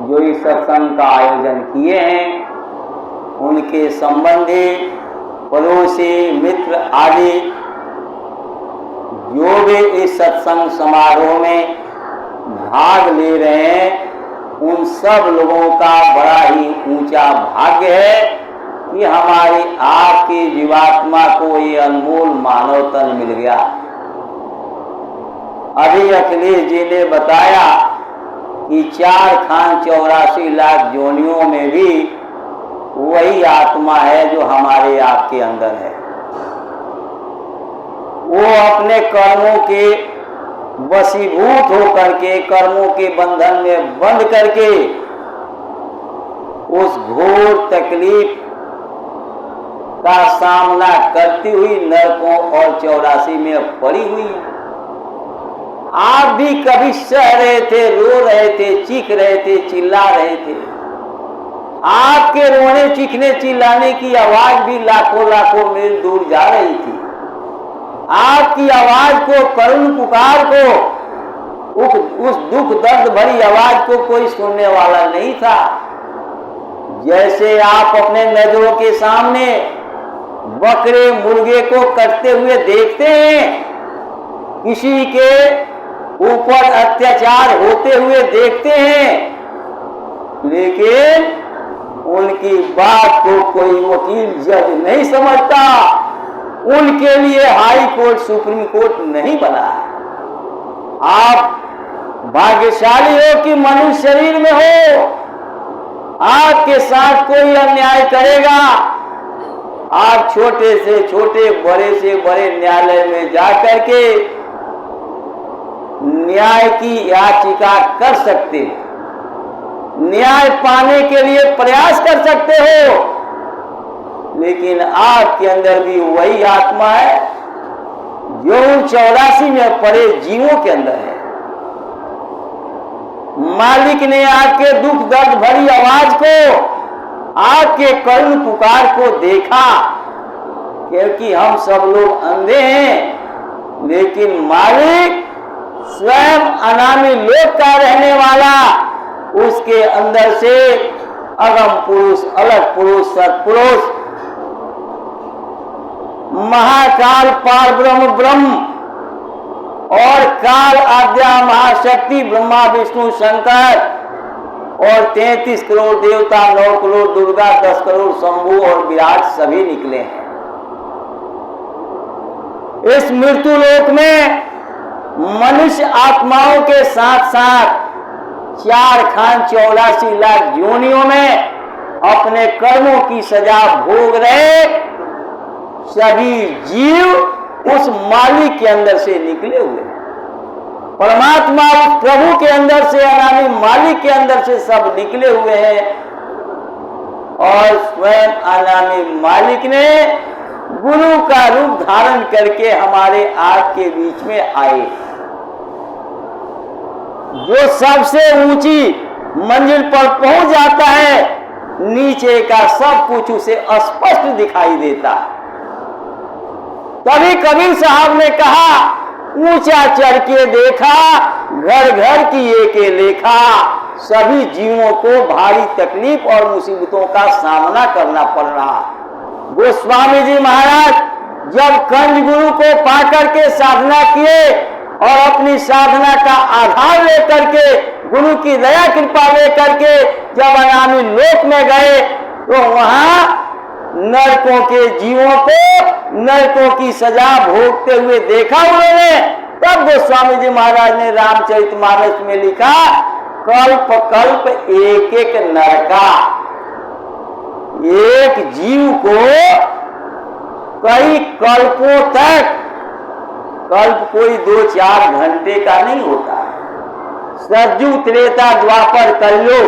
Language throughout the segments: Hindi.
जो इस सत्संग का आयोजन किए हैं, उनके संबंधी, पड़ोसी, मित्र आदि जो भी इस सत्संग समारोह में भाग ले रहे हैं, उन सब लोगों का बड़ा ही ऊंचा भाग्य है कि हमारी आपकी जीवात्मा को ये अनमोल मानव तन मिल गया। अभी अखिलेश जी ने बताया कि 4,84 लाख योनियों में भी वही आत्मा है जो हमारे आपके अंदर है। वो अपने कर्मों के वशीभूत होकर के, कर्मों के बंधन में बंध करके उस घोर तकलीफ का सामना करती हुई नरकों और 84 में पड़ी हुई है। आप भी कभी सह रहे थे, रो रहे थे, चीख रहे थे, चिल्ला रहे थे। आपके रोने, चीखने, चिल्लाने की आवाज भी लाखों लाखों मील दूर जा रही थी। आपकी आवाज को, करुण पुकार को, उस दुख दर्द भरी आवाज को कोई सुनने वाला नहीं था। जैसे आप अपने नजरों के सामने बकरे मुर्गे को कटते हुए देखते हैं, किसी के ऊपर अत्याचार होते हुए देखते हैं, लेकिन उनकी बात को कोई वकील जज नहीं समझता, उनके लिए हाई कोर्ट, सुप्रीम कोर्ट नहीं बना। आप भाग्यशाली हो कि मनुष्य शरीर में हो। आपके साथ कोई अन्याय करेगा, आप छोटे से छोटे, बड़े से बड़े न्यायालय में जाकर के न्याय की याचिका कर सकते हो, न्याय पाने के लिए प्रयास कर सकते हो, लेकिन आपके अंदर भी वही आत्मा है जो उन 84 में पड़े जीवों के अंदर है। मालिक ने आपके दुख दर्द भरी आवाज को, आपके करुण पुकार को देखा, क्योंकि हम सब लोग अंधे हैं, लेकिन मालिक स्वयं अनामी लोक का रहने वाला, उसके अंदर से अगम पुरुष, अलग पुरुष, सत्पुरुष, महाकाल पार ब्रह्म ब्रह्म और काल आद्या महाशक्ति ब्रह्मा विष्णु शंकर और 33 करोड़ देवता, 9 करोड़ दुर्गा, 10 करोड़ शंभु और विराट सभी निकले हैं। इस मृत्यु लोक में मनुष्य आत्माओं के साथ साथ 4,84 लाख योनियों में अपने कर्मों की सजा भोग रहे सभी जीव उस मालिक के अंदर से निकले हुए हैं। परमात्मा उस प्रभु के अंदर से, अनामी मालिक के अंदर से सब निकले हुए हैं और स्वयं अनामी मालिक ने गुरु का रूप धारण करके हमारे आपके बीच में आए। जो सबसे ऊंची मंजिल पर पहुंच जाता है, नीचे का सब कुछ उसे स्पष्ट दिखाई देता है। तभी कबीर साहब ने कहा, ऊंचा चढ़ के देखा, घर घर की एक लेखा, सभी जीवों को भारी तकलीफ और मुसीबतों का सामना करना पड़ रहा। गोस्वामी जी महाराज जब कंज गुरु को पाकर के साधना किए और अपनी साधना का आधार लेकर के, गुरु की दया कृपा लेकर के जब अनामी लोक में गए, तो वहां नरकों के जीवों को नरकों की सजा भोगते हुए देखा उन्होंने। तब गोस्वामी जी महाराज ने रामचरितमानस में लिखा, कल्प कल्प एक एक नरका। एक जीव को कई कल्पों तक, कल्प कोई 2-4 घंटे का नहीं होता है। सतयुग, त्रेता, द्वापर, कलयुग,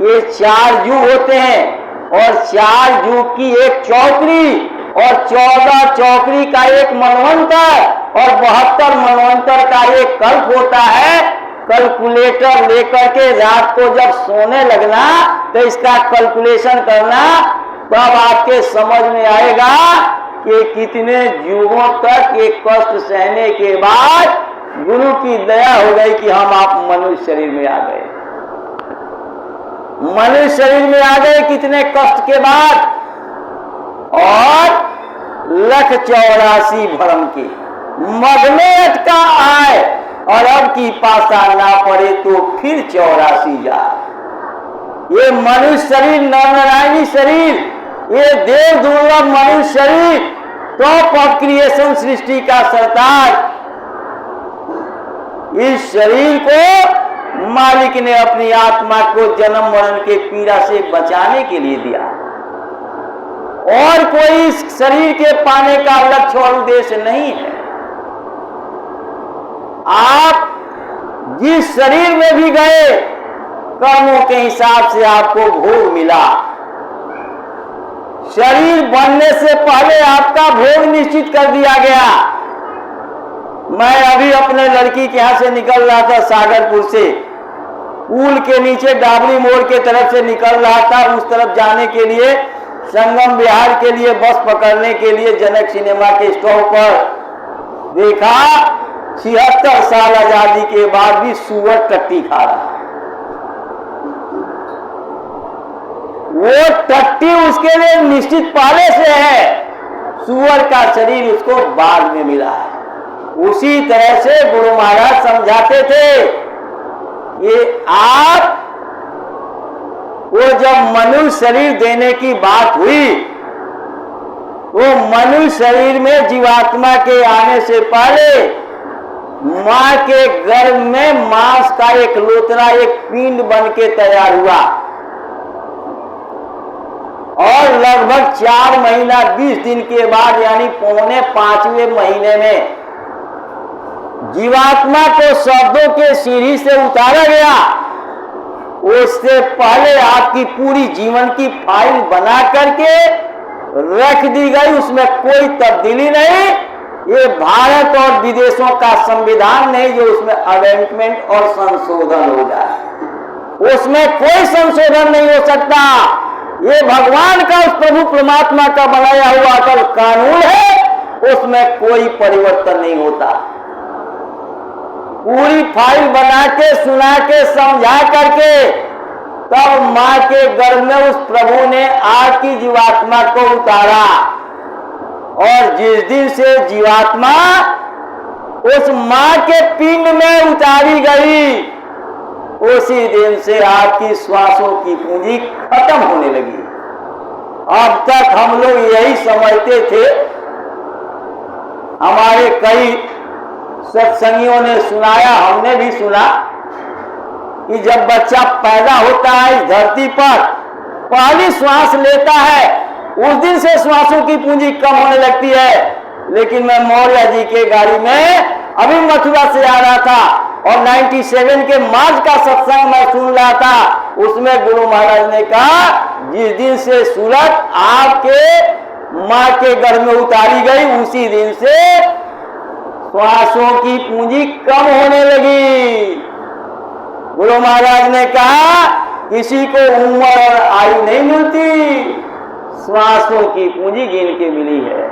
ये 4 युग होते हैं और 4 युग की एक चौकड़ी और 14 चौकड़ी का एक मनवंतर और 72 मनवंतर का एक कल्प होता है। कैलकुलेटर लेकर के रात को जब सोने लगना तो इसका कैलकुलेशन करना, तब आपके समझ में आएगा कि कितने युगों तक एक कष्ट सहने के बाद गुरु की दया हो गई कि हम आप मनुष्य शरीर में आ गए। मनुष्य शरीर में आ गए कितने कष्ट के बाद, और 1,84 भ्रम के मग में अटका आए, और अब की पासा ना पड़े तो फिर 84 जाए। ये मनुष्य शरीर, नरनारायणी शरीर, ये देव दुर्लभ मनुष्य शरीर, टॉप ऑफ क्रिएशन, सृष्टि का सरताज, इस शरीर को मालिक ने अपनी आत्मा को जन्म मरण के पीड़ा से बचाने के लिए दिया, और कोई इस शरीर के पाने का लक्ष्य और उद्देश्य नहीं है। आप जिस शरीर में भी गए, कर्मों के हिसाब से आपको भोग मिला। शरीर बनने से पहले आपका भोग निश्चित कर दिया गया। मैं अभी अपने लड़की के यहां से निकल रहा था, सागरपुर से, पुल के नीचे डाबरी मोड़ के तरफ से निकल रहा था, उस तरफ जाने के लिए, संगम बिहार के लिए बस पकड़ने के लिए जनक सिनेमा के स्टॉप पर देखा 76 साल आजादी के बाद भी सुअर टट्टी खा रहा। वो टट्टी उसके लिए निश्चित पहले से है, सुअर का शरीर उसको बाद में मिला है। उसी तरह से गुरु महाराज समझाते थे कि आप, वो जब मनुष्य शरीर देने की बात हुई, वो मनुष्य शरीर में जीवात्मा के आने से पहले मां के गर्भ में मांस का एक लोतरा, एक पिंड बन के तैयार हुआ, और लगभग 4 महीना 20 दिन के बाद, यानी 4.5वें महीने में जीवात्मा को शब्दों के सीढ़ी से उतारा गया। उससे पहले आपकी पूरी जीवन की फाइल बना करके रख दी गई, उसमें कोई तब्दीली नहीं। ये भारत और विदेशों का संविधान नहीं जो उसमें अमेंडमेंट और संशोधन हो जाए, उसमें कोई संशोधन नहीं हो सकता। ये भगवान का, उस प्रभु परमात्मा का बनाया हुआ अकल कानून है, उसमें कोई परिवर्तन नहीं होता। पूरी फाइल बना के, सुना के, समझा करके, तब मां के गर्भ में उस प्रभु ने आपकी जीवात्मा को उतारा, और जिस दिन से जीवात्मा उस मां के पिंड में उतारी गई, उसी दिन से आपकी श्वासों की पूंजी खत्म होने लगी। अब तक हम लोग यही समझते थे, हमारे कई सत्संगियों ने सुनाया, हमने भी सुना, कि जब बच्चा पैदा होता है इस धरती पर, पहली श्वास लेता है, उस दिन से श्वासों की पूंजी कम होने लगती है। लेकिन मैं मौर्य जी के गाड़ी में अभी मथुरा से आ रहा था, और 97 के मार्च का सत्संग मैं सुन रहा था, उसमें गुरु महाराज ने कहा, जिस दिन से सूरत आपके मां के गर्भ में उतारी गई, उसी दिन से श्वासों की पूंजी कम होने लगी। गुरु महाराज ने कहा, किसी को उम्र और आयु नहीं मिलती, श्वासों की पूंजी गिन के मिली है,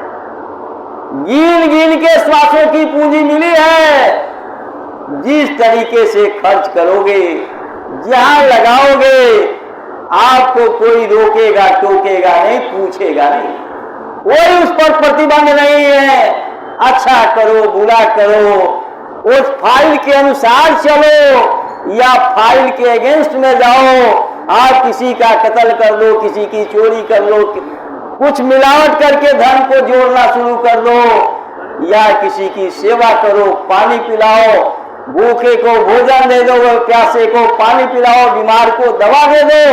गिन गिन के श्वासों की पूंजी मिली है। जिस तरीके से खर्च करोगे, जहां लगाओगे, आपको कोई रोकेगा टोकेगा नहीं, पूछेगा नहीं, कोई उस पर प्रतिबंध नहीं है। अच्छा करो बुरा करो, उस फाइल के अनुसार चलो या फाइल के अगेंस्ट में जाओ। आप किसी का कत्ल कर लो, किसी की चोरी कर लो, कुछ मिलावट करके धन को जोड़ना शुरू कर दो, या किसी की सेवा करो, पानी पिलाओ, भूखे को भोजन दे दो, प्यासे को पानी पिलाओ, बीमार को दवा दे दो,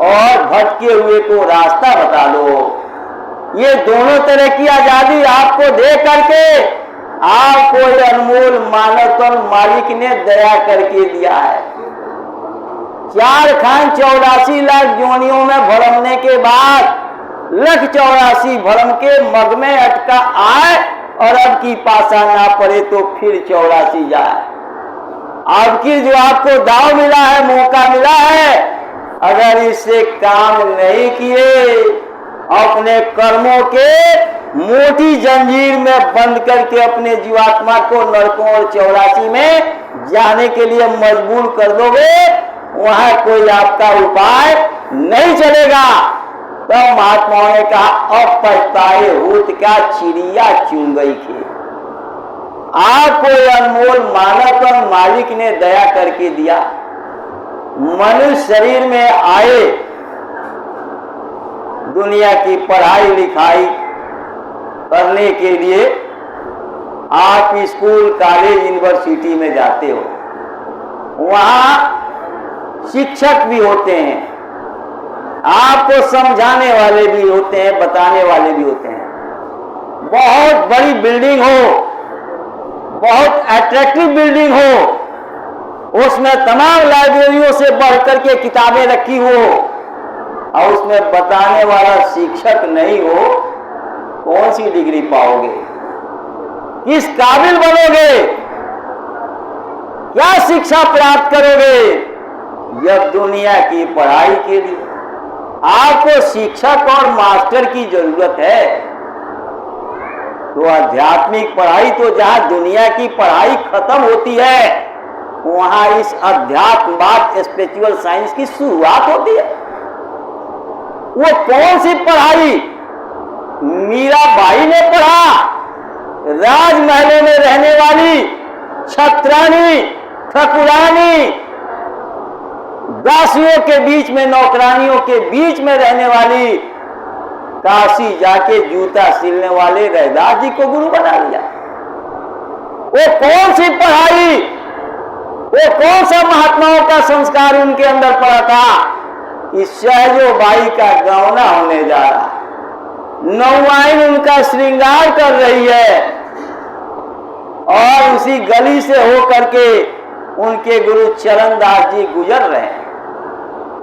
और भटके हुए को रास्ता बता दो। ये दोनों तरह की आजादी आपको दे करके आपको ये अनमोल मानव तन मालिक ने दया करके दिया है। 84 लाख योनियों में भ्रमने के बाद 184 भ्रम के मग में अटका आए, और अब की पासा ना पड़े तो फिर 84 जाए। अब की जो आपको दाव मिला है, मौका मिला है, अगर इससे काम नहीं किए, अपने कर्मों के मोटी जंजीर में बंद करके अपने जीवात्मा को नरकों और 84 में जाने के लिए मजबूर कर दोगे, वहां कोई आपका उपाय नहीं चलेगा। तब महात्माओं ने कहा अब पछताए होत क्या चिड़िया चुन गई थी। आपको अनमोल मानव पर मालिक ने दया करके दिया। मनुष्य शरीर में आए, दुनिया की पढ़ाई लिखाई करने के लिए आप स्कूल कॉलेज यूनिवर्सिटी में जाते हो, वहां शिक्षक भी होते हैं, आपको समझाने वाले भी होते हैं, बताने वाले भी होते हैं। बहुत बड़ी बिल्डिंग हो, बहुत अट्रैक्टिव बिल्डिंग हो, उसमें तमाम लाइब्रेरियों से बढ़कर के किताबें रखी हो और उसमें बताने वाला शिक्षक नहीं हो, कौन सी डिग्री पाओगे? किस काबिल बनोगे? क्या शिक्षा प्राप्त करोगे? जब दुनिया की पढ़ाई के लिए आपको शिक्षक और मास्टर की जरूरत है, तो आध्यात्मिक पढ़ाई तो जहां दुनिया की पढ़ाई खत्म होती है, वहां इस अध्यात्मवाद स्पिरिचुअल साइंस की शुरुआत होती है। वो कौन सी पढ़ाई? मीराबाई ने पढ़ा, राजमहलों में रहने वाली छत्रानी ठकुरानी, दासियों के बीच में, नौकरानियों के बीच में रहने वाली, काशी जाके जूता सिलने वाले रैदास जी को गुरु बना लिया। वो कौन सी पढ़ाई, वो कौन सा महात्माओं का संस्कार उनके अंदर पड़ा था कि सहजो बाई का गौना होने जा रहा, नौवाइन उनका श्रृंगार कर रही है और उसी गली से होकर के उनके गुरु चरणदास जी गुजर रहे हैं।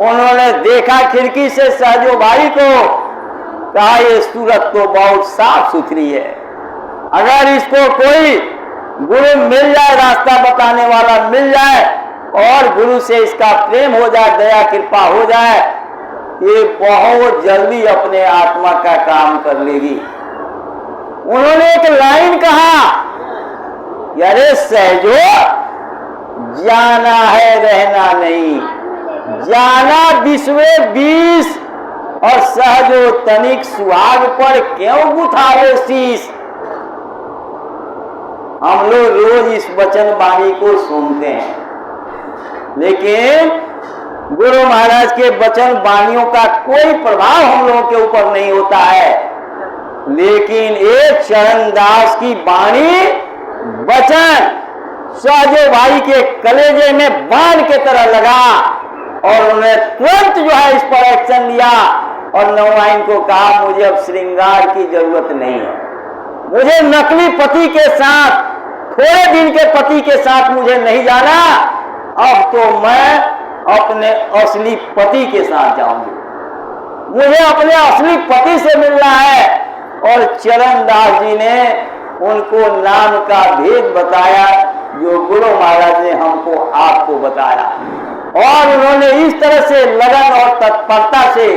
उन्होंने देखा खिड़की से सहजो भाई को, कहा ये सूरत तो बहुत साफ सुथरी है, अगर इसको कोई गुरु मिल जाए, रास्ता बताने वाला मिल जाए और गुरु से इसका प्रेम हो जाए, दया कृपा हो जाए, ये बहुत जल्दी अपने आत्मा का काम कर लेगी। उन्होंने एक लाइन कहा, अरे सहजो, जाना है रहना नहीं, जाना विश्वे 20 और सहजो तनिक सुहाग पर क्यों गुथावे शीश। हम लोग रोज इस वचन वाणी को सुनते हैं, लेकिन गुरु महाराज के वचन वाणियों का कोई प्रभाव हम लोगों के ऊपर नहीं होता है। लेकिन एक चरणदास की वाणी, वचन सहजो भाई के कलेजे में बाण के तरह लगा और उन्होंने तुरंत जो है इस पर एक्शन लिया और नौवाइन को कहा मुझे अब श्रृंगार की जरूरत नहीं है, मुझे नकली पति के साथ, थोड़े दिन के पति के साथ मुझे नहीं जाना, अब तो मैं अपने असली पति के साथ जाऊंगी, मुझे अपने असली पति से मिलना है। और चरणदास जी ने उनको नाम का भेद बताया जो गुरु महाराज ने हमको आपको बताया, और उन्होंने इस तरह से लगन और तत्परता से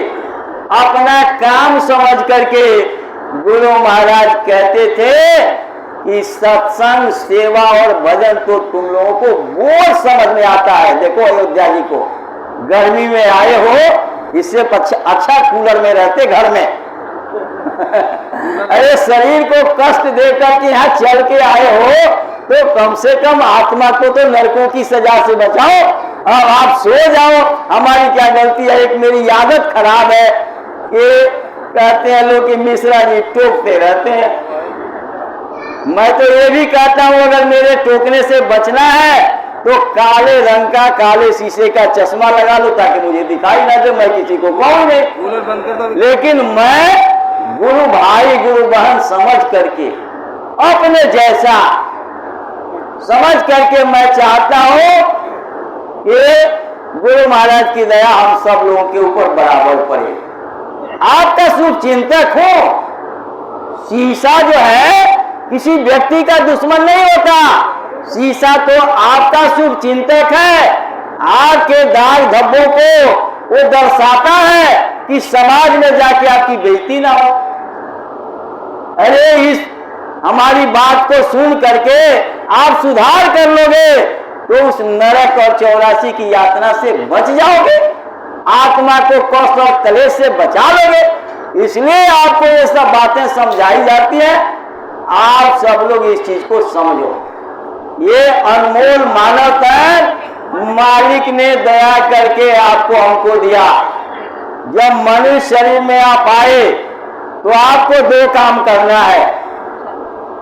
अपना काम समझ करके, गुरु महाराज कहते थे कि सत्संग, सेवा और भजन तो तुम लोगों को बोझ समझ में आता है। देखो अयोध्या जी को, गर्मी में आए हो, इससे अच्छा कूलर में रहते घर में। अरे शरीर को कष्ट देकर के यहाँ चल के आए हो, तो कम से कम आत्मा को तो नरकों की सजा से बचाओ। अब आप सो जाओ, हमारी क्या गलती है? एक मेरी आदत खराब है कि कहते हैं लोग कि मिश्रा जी टोकते रहते हैं। मैं तो ये भी कहता हूं अगर मेरे टोकने से बचना है तो काले रंग का, काले शीशे का चश्मा लगा लो ताकि मुझे दिखाई ना दे, मैं किसी को कहूं नहीं। लेकिन मैं गुरु भाई, गुरु बहन समझ करके, अपने जैसा समझ करके मैं चाहता हूं कि गुरु महाराज की दया हम सब लोगों के ऊपर बराबर पड़े। आपका शुभ चिंतक हो। शीशा जो है किसी व्यक्ति का दुश्मन नहीं होता, शीशा तो आपका शुभ चिंतक है। आपके दाग धब्बों को वो दर्शाता है कि समाज में जाके आपकी बेइज्जती ना हो। अरे इस हमारी बात को सुन करके आप सुधार कर लोगे तो उस नरक और 84 की यातना से बच जाओगे, आत्मा को कष्ट और कलेश से बचा लोगे। इसलिए आपको ये सब बातें समझाई जाती है। आप सब लोग इस चीज को समझो। ये अनमोल मानव तन मालिक ने दया करके आपको हमको दिया। जब मनुष्य शरीर में आप आए तो आपको 2 काम करना है।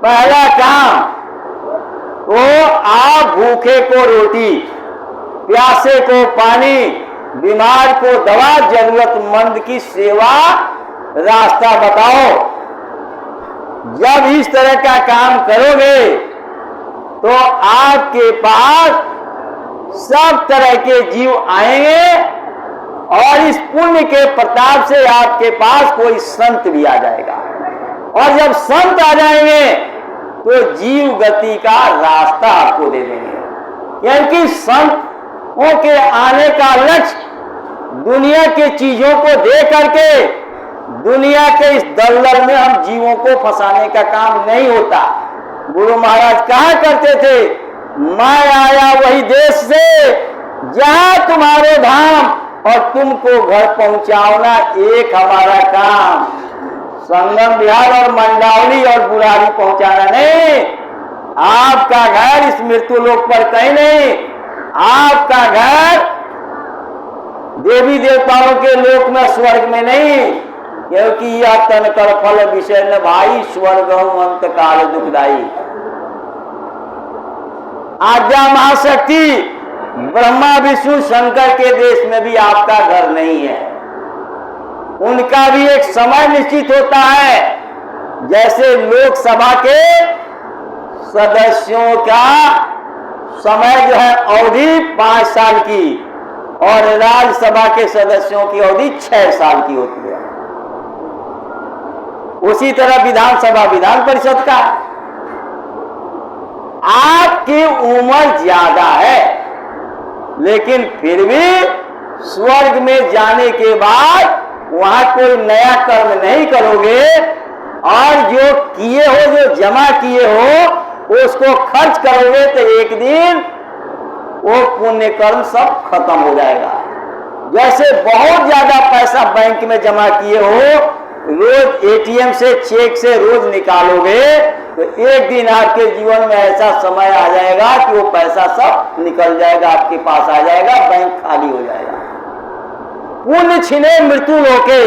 पहला काम तो आप भूखे को रोटी, प्यासे को पानी, बीमार को दवा, जरूरतमंद की सेवा, रास्ता बताओ। जब इस तरह का काम करोगे तो आपके पास सब तरह के जीव आएंगे और इस पुण्य के प्रताप से आपके पास कोई संत भी आ जाएगा। और जब संत आ जाएंगे तो जीव गति का रास्ता आपको दे देंगे। क्योंकि संतों के आने का लक्ष्य दुनिया की चीजों को दे करके दुनिया के इस दलदल में हम जीवों को फंसाने का काम नहीं होता। गुरु महाराज कहा करते थे, मैं आया वही देश से जहां तुम्हारे धाम और तुमको घर पहुंचाना एक हमारा काम। संगम विहार और मंडावली और बुराड़ी पहुंचाना नहीं। आपका घर इस मृत्यु लोक पर कहीं नहीं, आपका घर देवी देवताओं के लोक में, स्वर्ग में नहीं। क्योंकि यह तन कर फल विषय न भाई, स्वर्ग अंत काल दुखदाई। आज्ञा महाशक्ति ब्रह्मा विष्णु शंकर के देश में भी आपका घर नहीं है। उनका भी एक समय निश्चित होता है। जैसे लोकसभा के सदस्यों का समय जो है अवधि 5 साल की और राज्यसभा के सदस्यों की अवधि 6 साल की होती है। उसी तरह विधानसभा विधान परिषद का। आपकी उम्र ज्यादा है लेकिन फिर भी स्वर्ग में जाने के बाद वहां कोई नया कर्म नहीं करोगे और जो किए हो, जो जमा किए हो, उसको खर्च करोगे तो एक दिन वो पुण्य कर्म सब खत्म हो जाएगा। जैसे बहुत ज्यादा पैसा बैंक में जमा किए हो, रोज एटीएम से चेक से रोज निकालोगे तो एक दिन आपके जीवन में ऐसा समय आ जाएगा कि वो पैसा सब निकल जाएगा, आपके पास आ जाएगा, बैंक खाली हो जाएगा। पुण्य छिने मृत्यु लोके,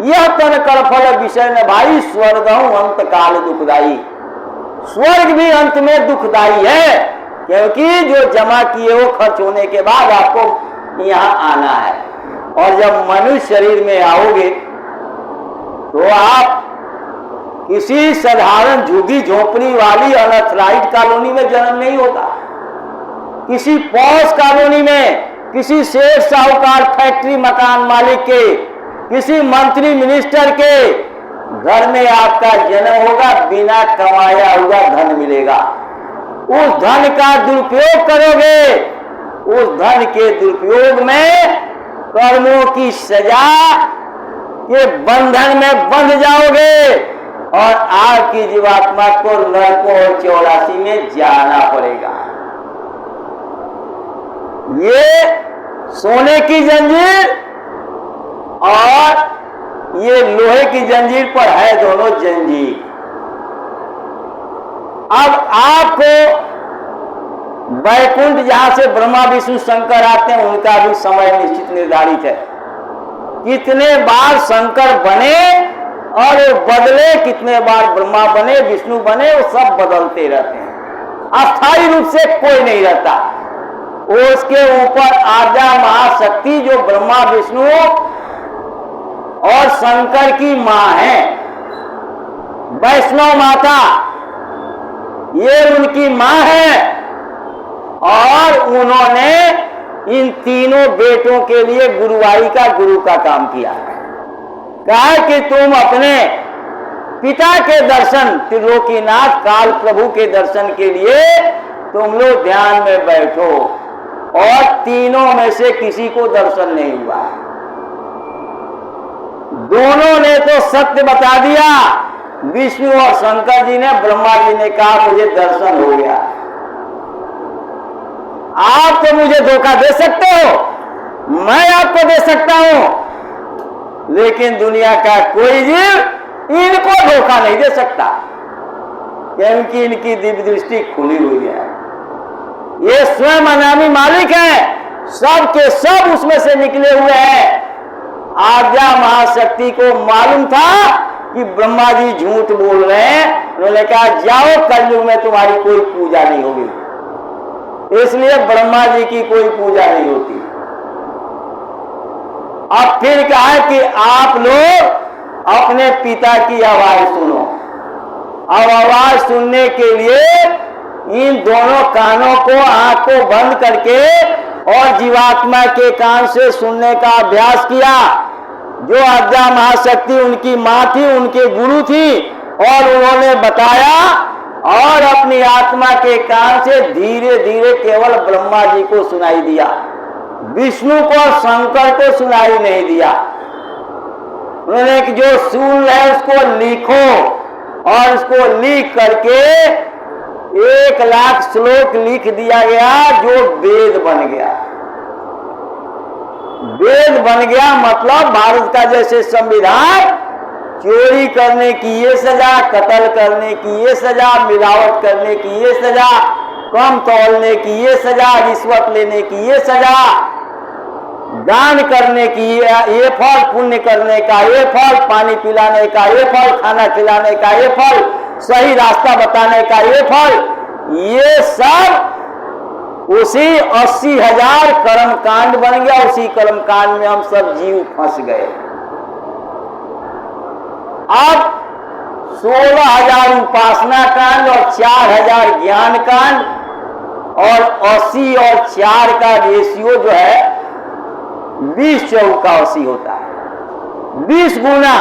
यह तन कर फल विषय न भाई, स्वर्ग अंत काल दुखदाई। स्वर्ग भी अंत में दुखदाई है क्योंकि जो जमा किए हो खर्च होने के बाद आपको यहाँ आना है। और जब मनुष्य शरीर में आओगे तो आप किसी साधारण झुग्गी झोपड़ी वाली अनथराइट कॉलोनी में जन्म नहीं होगा। किसी पॉश कॉलोनी में, किसी सेठ साहूकार फैक्ट्री मकान मालिक के, किसी मंत्री मिनिस्टर के घर में आपका जन्म होगा। बिना कमाया हुआ धन मिलेगा। उस धन का दुरुपयोग करोगे, उस धन के दुरुपयोग में कर्मों की सजा के बंधन में बंध जाओगे और आपकी जीवात्मा को नरकों और 84 में जाना पड़ेगा। ये सोने की जंजीर और ये लोहे की जंजीर पर है, दोनों जंजीर। अब आपको वैकुंठ जहां से ब्रह्मा विष्णु शंकर आते हैं उनका भी समय निश्चित निर्धारित है। कितने बार शंकर बने और बदले, कितने बार ब्रह्मा बने, विष्णु बने, वो सब बदलते रहते हैं। अस्थायी रूप से कोई नहीं रहता। उसके ऊपर आद्या महाशक्ति जो ब्रह्मा विष्णु और शंकर की मां है, वैष्णव माता, ये उनकी मां है। और उन्होंने इन तीनों बेटों के लिए गुरुवाई का गुरु का काम किया। कहा कि तुम अपने पिता के दर्शन, त्रिलोकीनाथ काल प्रभु के दर्शन के लिए तुम लोग ध्यान में बैठो। और तीनों में से किसी को दर्शन नहीं हुआ। दोनों ने तो सत्य बता दिया। विष्णु और शंकर जी ने, ब्रह्मा जी ने कहा मुझे दर्शन हो गया। आप तो मुझे धोखा दे सकते हो, मैं आपको दे सकता हूं, लेकिन दुनिया का कोई जीव इनको धोखा नहीं दे सकता, क्योंकि इनकी दिव्य दृष्टि खुली हुई है। ये स्वयं अनामी मालिक है, सब के सब उसमें से निकले हुए हैं। आद्या महाशक्ति को मालूम था कि ब्रह्मा जी झूठ बोल रहे हैं, उन्होंने कहा जाओ, कलयुग में तुम्हारी कोई पूजा नहीं होगी, इसलिए ब्रह्मा जी की कोई पूजा नहीं होती। अब फिर कहा कि आप लोग अपने पिता की आवाज सुनो। अब आवाज सुनने के लिए इन दोनों कानों को, आंख को बंद करके और जीवात्मा के कान से सुनने का अभ्यास किया। जो आद्या महाशक्ति उनकी मां थी, उनके गुरु थी, और उन्होंने बताया, और अपनी आत्मा के कान से धीरे धीरे केवल ब्रह्मा जी को सुनाई दिया, विष्णु को और शंकर को सुनाई नहीं दिया। उन्होंने जो सुन रहे उसको लिखो, और उसको लिख करके 1,00,000 श्लोक लिख दिया गया, जो वेद बन गया। वेद बन गया मतलब भारत का जैसे संविधान, चोरी करने की ये सजा, कत्ल करने की ये सजा, मिलावट करने की ये सजा, कम तौलने की ये सजा, रिश्वत लेने की ये सजा, दान करने की ये फल, पुण्य करने का ये फल, पानी पिलाने का ये फल, खाना खिलाने का ये फल, सही रास्ता बताने का ये फल, ये सब उसी 80,000 कर्म कांड बन गया। उसी कर्म कांड में हम सब जीव फंस गए। अब 16,000 उपासना कांड और 4,000 ज्ञान कांड, और 80 और 4 का रेशियो जो है 20 चौका 80 होता है। 20 गुना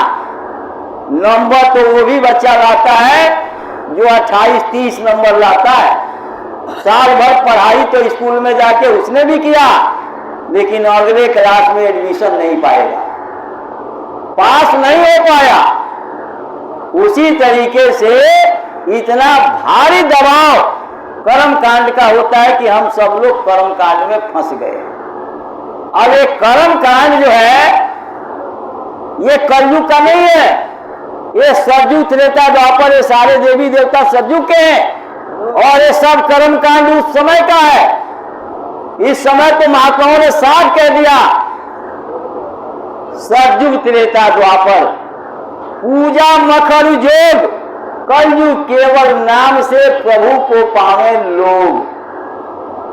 नंबर तो वो भी बच्चा लाता है जो 28-30 नंबर लाता है। साल भर पढ़ाई तो स्कूल में जाके उसने भी किया, लेकिन अगले क्लास में एडमिशन नहीं पाएगा, पास नहीं हो पाया। उसी तरीके से इतना भारी दबाव कर्म कांड का होता है कि हम सब लोग कर्म कांड में फंस गए। अब ये कर्म कांड जो है ये कलयुग का नहीं है, ये सतयुग त्रेता द्वापर, ये सारे देवी देवता सतयुग के हैं, और ये सब कर्म कांड उस समय का है। इस समय तो महात्माओं ने साफ कह दिया, सतयुग त्रेता द्वापर, पूजा मखर जोग, कलयुग केवल नाम से प्रभु को पावे लोग।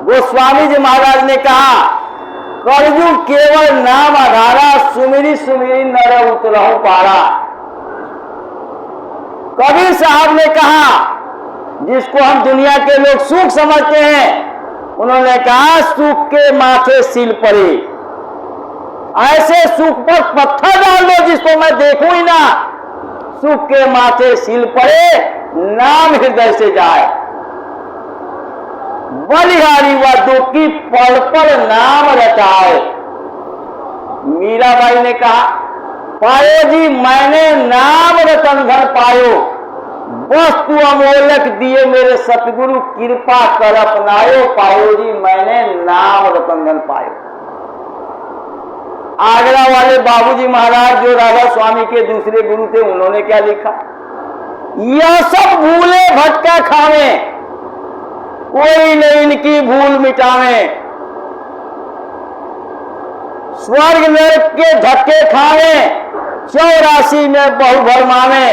गोस्वामी जी महाराज ने कहा, कलयुग केवल नाम आधारा, सुमिरी सुमिरी नर उतरहु पारा। कबीर साहब ने कहा, जिसको हम दुनिया के लोग सुख समझते हैं, उन्होंने कहा सुख के माथे सिल पड़े, ऐसे सुख पर पत्थर डाल दो जिसको मैं देखूं ही ना, सुख के माथे सिल पड़े, नाम हृदय से जाए। बलिहारी व दुखी पल पल नाम रटाए। मीराबाई ने कहा, पायो जी मैंने नाम रतन धन पायो, वस्तु अमोलक दिए मेरे सतगुरु, कृपा कर अपनायो, पायो जी मैंने नाम रतन धन पायो। आगरा वाले बाबूजी महाराज जो राधा स्वामी के दूसरे गुरु थे, उन्होंने क्या लिखा, यह सब भूले भटका खावे, कोई नहीं इनकी भूल मिटावे, स्वर्ग नरक के धक्के खावे, 84 में बहु भरमावे,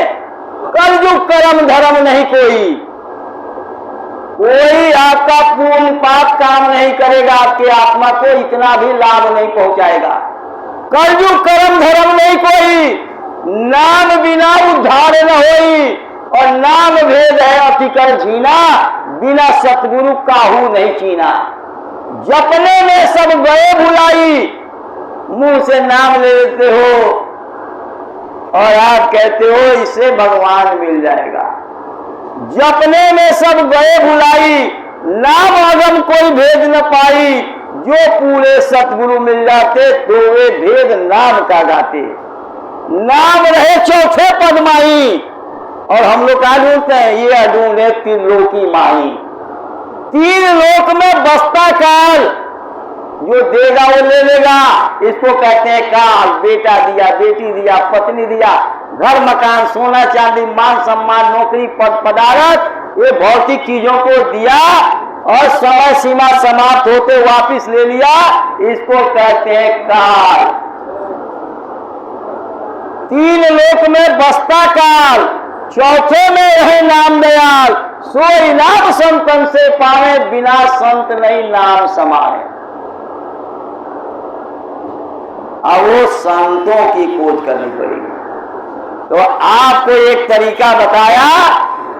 कलयुग कर्म धर्म नहीं कोई, कोई आपका पूर्ण पाप काम नहीं करेगा, आपके आत्मा को इतना भी लाभ नहीं पहुंचाएगा। कलयुग कर्म धर्म नहीं कोई, नाम बिना उद्धार न होई, और नाम भेद है अति कर झीना, बिना सतगुरु काहू नहीं चीना। जपने में सब गए भुलाई, मुंह से नाम ले लेते हो और आप कहते हो इससे भगवान मिल जाएगा। जपने में सब गए भुलाई, नाम अगम कोई भेद न पाई, जो पूरे सतगुरु मिल जाते तो वे भेद नाम का गाते। नाम रहे चौथे पद माही, और हम लोग कहा ढूंढते हैं, ये ढूंढे त्रिलोकी माही। तीन लोक में बसता काल, जो देगा वो ले लेगा। इसको कहते हैं काल। बेटा दिया, बेटी दिया, पत्नी दिया, घर मकान, सोना चांदी, मान सम्मान, नौकरी, पद पदार्थ, ये भौतिक चीजों को दिया और समय सीमा समाप्त होते वापिस ले लिया। इसको कहते हैं काल। तीन लोक में बसता काल, चौथे में रहे नाम दयाल। सोई लाभ संतन से पावे, बिना संत नहीं नाम समाए। अब वो संतों की खोज करनी पड़ेगी। तो आपको एक तरीका बताया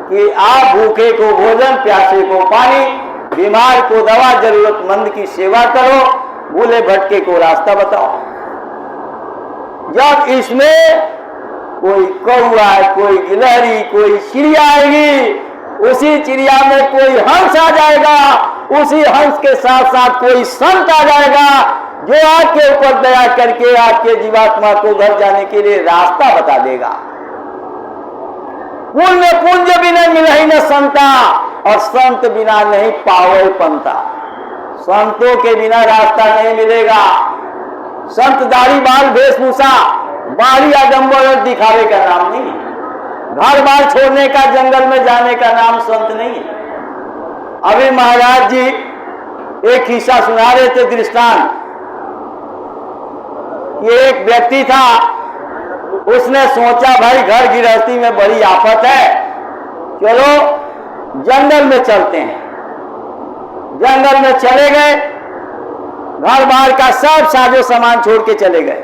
कि आप भूखे को भोजन, प्यासे को पानी, बीमार को दवा, जरूरतमंद की सेवा करो, भूले भटके को रास्ता बताओ। जब इसमें कोई कौआ, कोई गिलहरी, कोई चिड़िया आएगी, उसी चिड़िया में कोई हंस आ जाएगा, उसी हंस के साथ साथ कोई संत आ जाएगा जो आपके ऊपर दया करके आपके जीवात्मा को घर जाने के लिए रास्ता बता देगा। पुण्य पुंज बिना मिलहि न संता, और संत बिना नहीं पावे पंता। संतों के बिना रास्ता नहीं मिलेगा। संत दाढ़ी बाल वेशभूषा, बाहरी आडंबर और दिखावे का नाम नहीं। घर बार छोड़ने का, जंगल में जाने का नाम संत नहीं है। अभी महाराज जी एक किस्सा सुना रहे थे, दृष्टांत। ये एक व्यक्ति था, उसने सोचा भाई घर गृहस्थी में बड़ी आफत है, चलो जंगल में चलते हैं। जंगल में चले गए, घर बार का सब साजो सामान छोड़ के चले गए।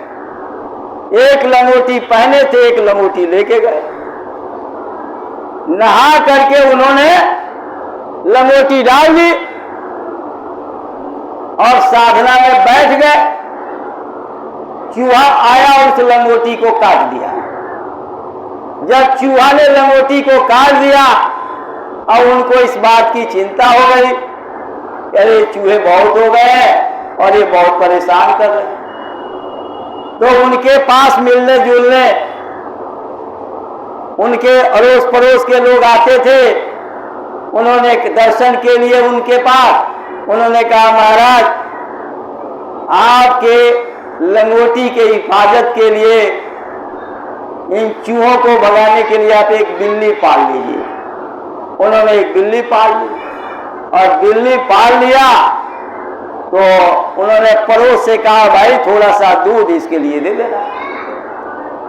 एक लंगोटी पहने थे, एक लंगोटी लेके गए। नहा करके उन्होंने लंगोटी डाल दी और साधना में बैठ गए। चूहा आया और उस लंगोटी को काट दिया। जब चूहा ने लंगोटी को काट दिया, अब उनको इस बात की चिंता हो गई, अरे चूहे बहुत हो गए हैं और ये बहुत परेशान कर रहे हैं। तो उनके पास मिलने जुलने उनके अड़ोस पड़ोस के लोग आते थे। उन्होंने दर्शन के लिए उनके पास, उन्होंने कहा महाराज आपके लंगोटी के हिफाजत के लिए, इन चूहों को भगाने के लिए आप एक बिल्ली पाल लीजिए। उन्होंने एक बिल्ली पाल ली और बिल्ली पाल लिया तो उन्होंने पड़ोस से कहा भाई थोड़ा सा दूध इसके लिए दे देना।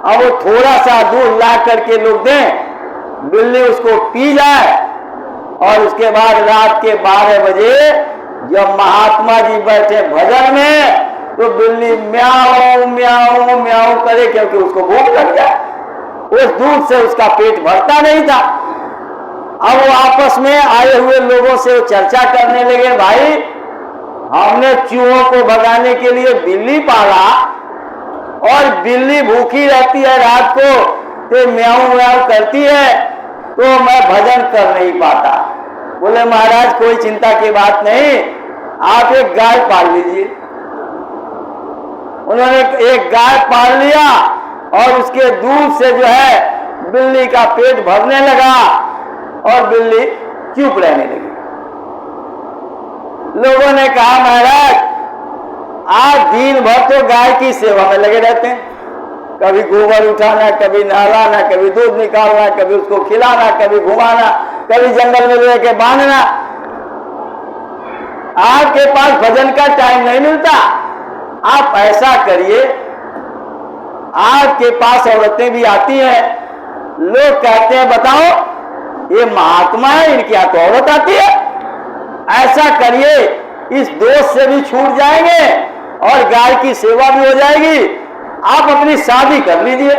अब वो थोड़ा सा दूध ला करके लोग दें, बिल्ली उसको पी जाए और उसके बाद रात के 12 बजे जब महात्मा जी बैठे भजन में, तो बिल्ली म्याऊ म्याऊ म्याऊ करे, क्योंकि उसको भूख लग जाए। उस दूध से उसका पेट भरता नहीं था। अब वो आपस में आए हुए लोगों से चर्चा करने लगे, भाई हमने चूहों को भगाने के लिए बिल्ली पाला और बिल्ली भूखी रहती है रात को, तो म्याऊ म्याऊ करती है, तो मैं भजन कर नहीं पाता। बोले महाराज कोई चिंता की बात नहीं, आप एक गाय पाल लीजिए। उन्होंने एक गाय पाल लिया और उसके दूध से जो है बिल्ली का पेट भरने लगा और बिल्ली चुप रहने लगी। लोगों ने कहा महाराज आज दिन भर तो गाय की सेवा में लगे रहते हैं, कभी गोबर उठाना, कभी नहलाना, कभी दूध निकालना, कभी उसको खिलाना, कभी घुमाना, कभी जंगल में लेके बांधना। आपके पास भजन का टाइम नहीं मिलता। आप ऐसा करिए, आपके पास औरतें भी आती हैं, लोग कहते हैं बताओ ये महात्मा है, इनकी यहाँ तो औरत आती है। ऐसा करिए, इस दोष से भी छूट जाएंगे और गाय की सेवा भी हो जाएगी। आप अपनी शादी कर लीजिए।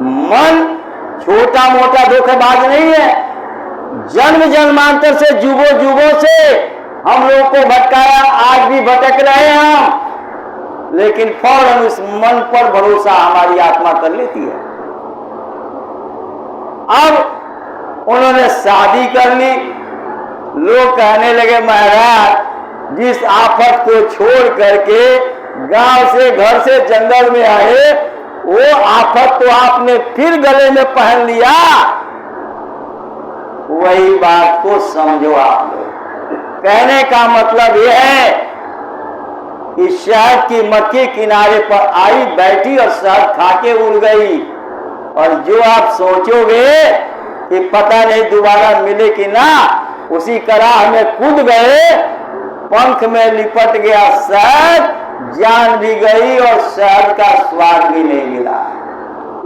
मन छोटा मोटा धोखेबाज नहीं है। जन्म जन्मांतर से जुगों जुगों से हम लोग को भटकाया, आज भी भटक रहे हैं हम, लेकिन फौरन उस मन पर भरोसा हमारी आत्मा कर लेती है। अब उन्होंने शादी कर ली। लोग कहने लगे महाराज जिस आफत को छोड़ करके गांव से घर से जंगल में आए, वो आफत तो आपने फिर गले में पहन लिया। वही बात को समझो आप लोग। कहने का मतलब यह है कि शहद की मक्खी किनारे पर आई, बैठी और शहद खाके उड़ गई। और जो आप सोचोगे कि पता नहीं दोबारा मिले कि ना, उसी कराह में कूद गए, पंख में लिपट गया शहद, जान भी गई और शहद का स्वाद भी नहीं मिला।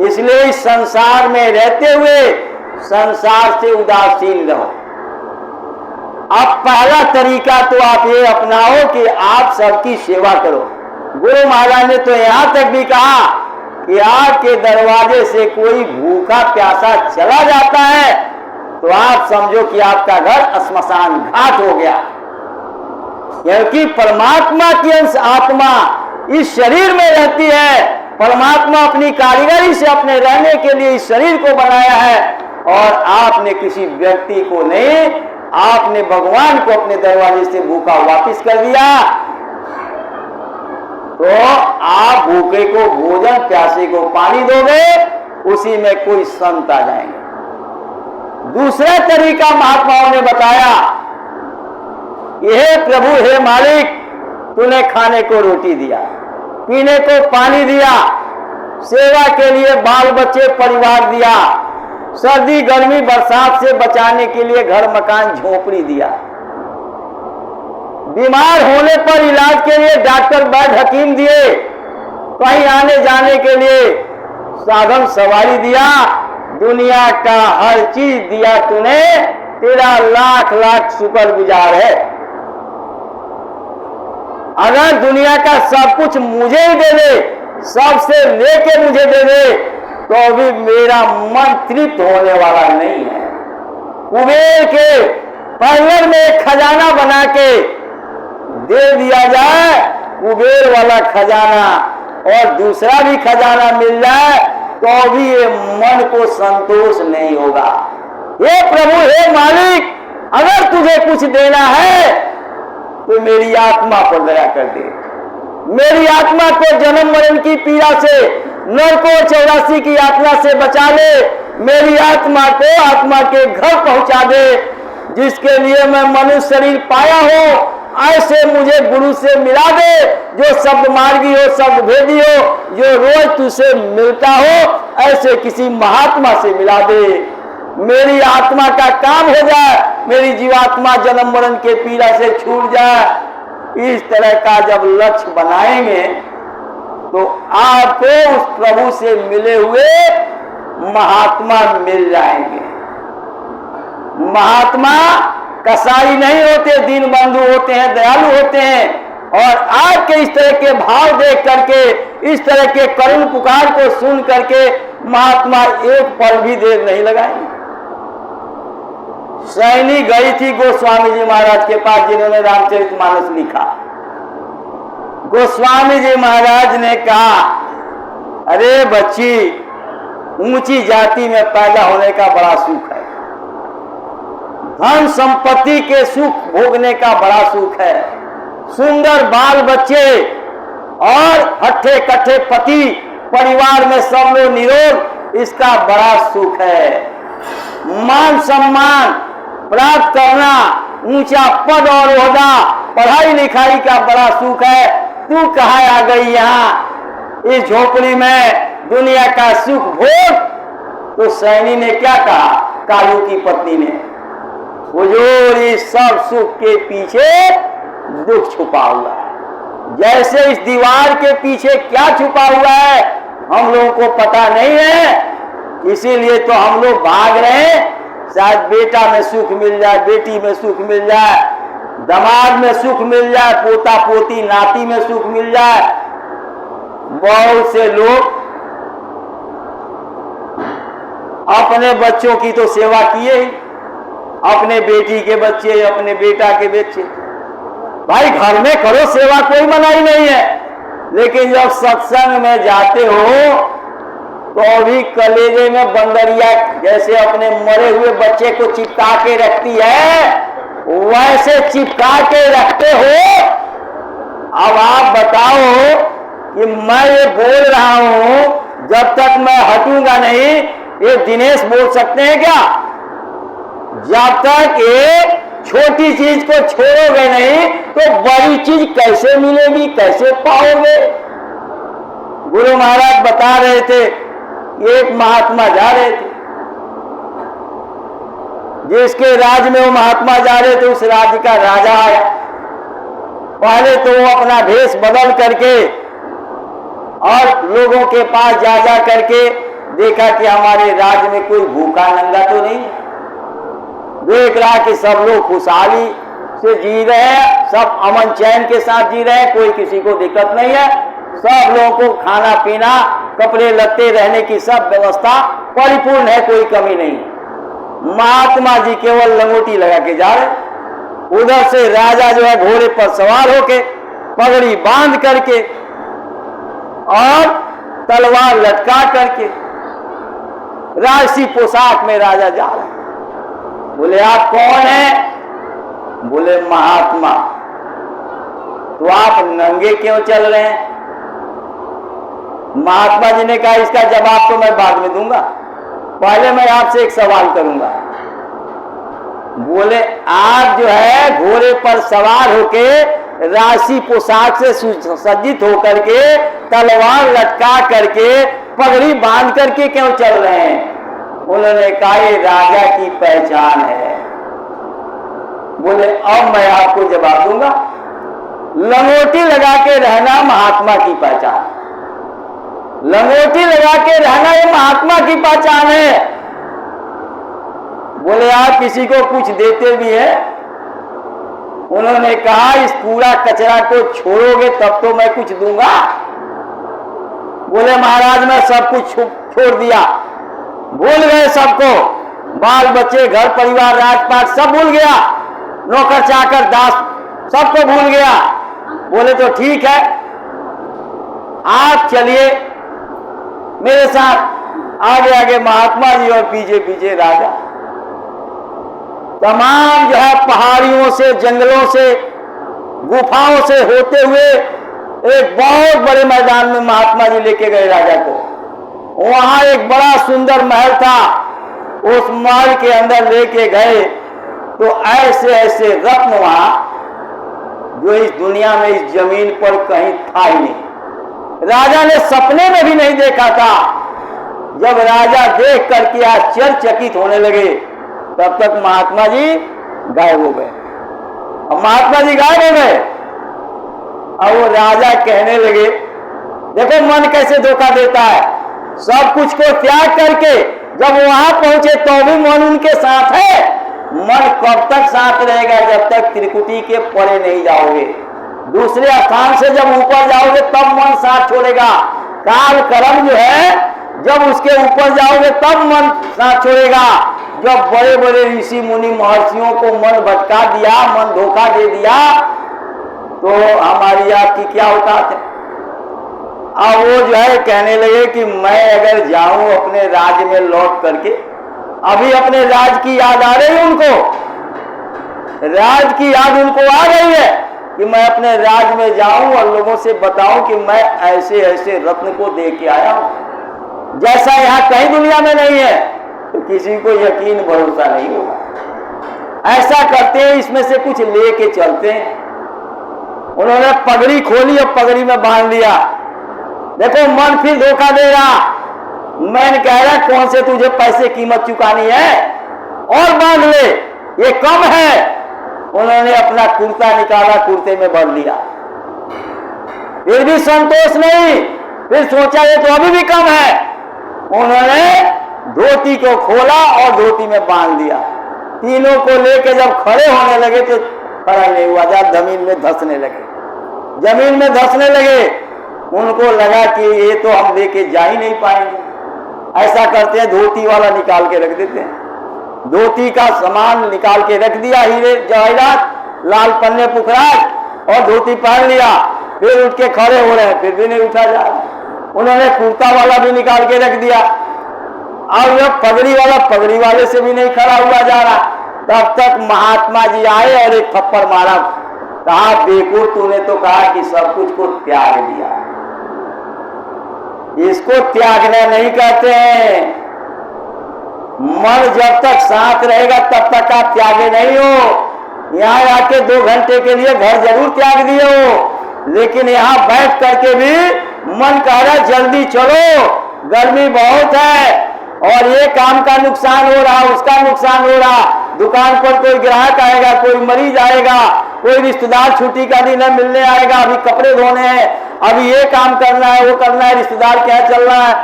इसलिए इस संसार में रहते हुए संसार से उदासीन रहो। अब पहला तरीका तो आप ये अपनाओ कि आप सबकी सेवा करो। गुरु महाराज ने तो यहां तक भी कहा कि आपके दरवाजे से कोई भूखा प्यासा चला जाता है तो आप समझो कि आपका घर श्मशान घाट हो गया, क्योंकि परमात्मा की अंश आत्मा इस शरीर में रहती है। परमात्मा अपनी कारीगरी से अपने रहने के लिए इस शरीर को बनाया है, और आपने किसी व्यक्ति को नहीं, आपने भगवान को अपने दरवाजे से भूखा वापस कर दिया। तो आप भूखे को भोजन, प्यासे को पानी दोगे, उसी में कोई संत आ जाएंगे। दूसरा तरीका महात्माओं ने बताया, हे प्रभु, हे मालिक, तूने खाने को रोटी दिया, पीने को पानी दिया, सेवा के लिए बाल बच्चे परिवार दिया, सर्दी गर्मी बरसात से बचाने के लिए घर मकान झोपड़ी दिया, बीमार होने पर इलाज के लिए डॉक्टर वैद्य हकीम दिए, कहीं आने जाने के लिए साधन सवारी दिया, दुनिया का हर चीज दिया तूने। तेरा लाख लाख शुक्रगुजार है। अगर दुनिया का सब कुछ मुझे ही दे दे, सबसे लेके मुझे दे दे, तो भी मेरा मन तृप्त होने वाला नहीं है। कुबेर के पैर में एक खजाना बना के दे दिया जाए, कुबेर वाला खजाना, और दूसरा भी खजाना मिल जाए, तो भी ये मन को संतोष नहीं होगा। हे प्रभु, हे मालिक, अगर तुझे कुछ देना है तो मेरी आत्मा पर दया कर दे, मेरी आत्मा को जन्म मरण की पीड़ा से, नरकों 84 की यात्रा से बचा ले, मेरी आत्मा को आत्मा के घर पहुंचा दे, जिसके लिए मैं मनुष्य शरीर पाया हूं। ऐसे मुझे गुरु से मिला दे, जो शब्द मार्गी हो, शब्द भेदी हो, जो रोज तुझसे मिलता हो, ऐसे किसी महात्मा से मिला दे। मेरी आत्मा का काम हो जाए, मेरी जीवात्मा जन्म मरण के पीड़ा से छूट जाए। इस तरह का जब लक्ष्य बनाएंगे तो आपको उस प्रभु से मिले हुए महात्मा मिल जाएंगे। महात्मा कसाई नहीं होते, दीन बंधु होते हैं, दयालु होते हैं, और आपके इस तरह के भाव देख करके, इस तरह के करुण पुकार को सुन करके महात्मा एक पल भी देर नहीं लगाएंगे। सैनी गई थी गोस्वामी जी महाराज के पास, जिन्होंने रामचरितमानस लिखा। गोस्वामी जी महाराज ने कहा, अरे बच्ची, ऊंची जाति में पैदा होने का बड़ा सुख है, धन संपत्ति के सुख भोगने का बड़ा सुख है, सुंदर बाल बच्चे और हट्ठे कट्ठे पति, परिवार में सब लोग निरोग, इसका बड़ा सुख है। मान सम्मान प्राप्त करना, ऊंचा पद और ओहदा, पढ़ाई लिखाई का बड़ा सुख है। तू कहाँ आ गई यहाँ इस झोपड़ी में, दुनिया का सुख भोग? तो सैनी ने क्या कहा, कालू की पत्नी ने, हुजूर, इस सब सुख के पीछे दुख छुपा हुआ है। जैसे इस दीवार के पीछे क्या छुपा हुआ है हम लोगों को पता नहीं है, इसीलिए तो हम लोग भाग रहे हैं। शायद बेटा में सुख मिल जाए, बेटी में सुख मिल जाए, दामाद में सुख मिल जाए, पोता पोती नाती में सुख मिल जाए। बहुत से लोग अपने बच्चों की तो सेवा किए ही, अपने बेटी के बच्चे, अपने बेटा के बच्चे, भाई घर में करो सेवा, कोई मनाही नहीं है, लेकिन जब सत्संग में जाते हो तो अभी कलेजे में बंदरिया जैसे अपने मरे हुए बच्चे को चिपका के रखती है, वैसे चिपका के रखते हो। अब आप बताओ कि मैं ये बोल रहा हूं, जब तक मैं हटूंगा नहीं, ये दिनेश बोल सकते हैं क्या? जब तक ये छोटी चीज को छोड़ोगे नहीं तो बड़ी चीज कैसे मिलेगी, कैसे पाओगे। गुरु महाराज बता रहे थे, एक महात्मा जा रहे थे, जिसके राज्य में वो महात्मा जा रहे थे उस राज्य का राजा आया। पहले तो वो अपना भेष बदल करके और लोगों के पास जा जा करके देखा कि हमारे राज्य में कोई भूखा नंगा तो नहीं है। देख रहा कि सब लोग खुशहाली से जी रहे हैं, सब अमन चैन के साथ जी रहे हैं, कोई किसी को दिक्कत नहीं है, सब लोगों को खाना पीना कपड़े लत्ते रहने की सब व्यवस्था परिपूर्ण है, कोई कमी नहीं है। महात्मा जी केवल लंगोटी लगा के जा रहे। उधर से राजा जो है घोड़े पर सवार होके पगड़ी बांध करके और तलवार लटका करके राजसी पोशाक में राजा जा रहे हैं। बोले आप कौन हैं? बोले महात्मा। तो आप नंगे क्यों चल रहे हैं? महात्मा जी ने कहा इसका जवाब तो मैं बाद में दूंगा, पहले मैं आपसे एक सवाल करूंगा। बोले आप जो है घोड़े पर सवार होके राशि पोशाक से सुसज्जित होकर के तलवार लटका करके पगड़ी बांध करके क्यों चल रहे हैं? उन्होंने कहा ये राजा की पहचान है। बोले अब मैं आपको जवाब दूंगा, लंगोटी लगा के रहना महात्मा की पहचान, लंगोटी लगा के रहना ये महात्मा की पहचान है। बोले आप किसी को कुछ देते भी है? उन्होंने कहा इस पूरा कचरा को छोड़ोगे तब तो मैं कुछ दूंगा। बोले महाराज मैं सब कुछ छोड़ दिया, भूल गए सबको, बाल बच्चे घर परिवार राजपाट सब भूल गया, नौकर चाकर दास सबको भूल गया। बोले तो ठीक है, आप चलिए मेरे साथ। आगे आगे महात्मा जी और पीछे पीछे राजा। तमाम जो है पहाड़ियों से, जंगलों से, गुफाओं से होते हुए एक बहुत बड़े मैदान में महात्मा जी लेके गए राजा को। वहां एक बड़ा सुंदर महल था, उस महल के अंदर लेके गए तो ऐसे ऐसे रत्न वहां जो इस दुनिया में इस जमीन पर कहीं था ही नहीं, राजा ने सपने में भी नहीं देखा था। जब राजा देख करके आश्चर्यचकित होने लगे तब तक महात्मा जी गायब हो गए। अब महात्मा जी गायब हो गए, अब वो राजा कहने लगे देखो मन कैसे धोखा देता है, सब कुछ को त्याग करके जब वहां पहुंचे तो भी मन उनके साथ है। मन कब तक साथ रहेगा? जब तक त्रिकुटी के परे नहीं जाओगे, दूसरे स्थान से जब ऊपर जाओगे तब मन साथ छोड़ेगा। काल कर्म जो है जब उसके ऊपर जाओगे तब मन साथ छोड़ेगा। जब बड़े बड़े ऋषि मुनि महर्षियों को मन भटका दिया, मन धोखा दे दिया तो हमारी आपकी क्या औकात है? अब वो जो है कहने लगे कि मैं अगर जाऊं अपने राज्य में लौट करके, अभी अपने राज्य की याद आ रही है उनको, राज्य की याद उनको आ रही है कि मैं अपने राज्य में जाऊं और लोगों से बताऊं कि मैं ऐसे ऐसे रत्न को दे के आया हूं, जैसा यहाँ कहीं दुनिया में नहीं है। तो किसी को यकीन भरोसा नहीं होगा। ऐसा करते हैं इसमें से कुछ लेके चलते हैं। उन्होंने पगड़ी खोली और पगड़ी में बांध दिया। देखो मन फिर धोखा दे रहा। मैंने कह रहा कौन से तुझे पैसे कीमत चुकानी है और बांध ले, ये कम है। उन्होंने अपना कुर्ता निकाला, कुर्ते में भर लिया, फिर भी संतोष नहीं। फिर सोचा ये तो अभी भी कम है। उन्होंने धोती को खोला और धोती में बांध दिया। तीनों को लेके जब खड़े होने लगे तो खड़ा नहीं हुआ, जब जमीन में धंसने लगे, जमीन में धंसने लगे। उनको लगा कि ये तो हम लेके जा ही नहीं पाएंगे। ऐसा करते हैं धोती वाला निकाल के रख देते हैं, धोती का सामान निकाल के रख दिया, हीरे जवाहरात लाल पन्ने पुखराट, और धोती पहन लिया। फिर उठ के खड़े हो रहे हैं, फिर भी नहीं उठा जा रहा। उन्होंने कुर्ता वाला भी निकाल के रख दिया, और यह पगड़ी वाला पगड़ी वाले से भी नहीं खड़ा हुआ जा रहा। तब तक महात्मा जी आए और एक थप्पड़ मारा, कहा बेवकूफ तूने तो कहा कि सब कुछ को त्याग दिया। इसको त्यागना नहीं कहते हैं, मन जब तक शांत रहेगा तब तक आप त्यागे नहीं हो। यहाँ आके 2 घंटे के लिए घर जरूर त्याग दिए हो, लेकिन यहाँ बैठ करके भी मन कह रहा है जल्दी चलो, गर्मी बहुत है और ये काम का नुकसान हो रहा, उसका नुकसान हो रहा, दुकान पर कोई ग्राहक आएगा, कोई मरीज आएगा, कोई रिश्तेदार छुट्टी का दिन है मिलने आएगा, अभी कपड़े धोने हैं, अभी ये काम करना है, वो करना है, रिश्तेदार क्या चल रहा है।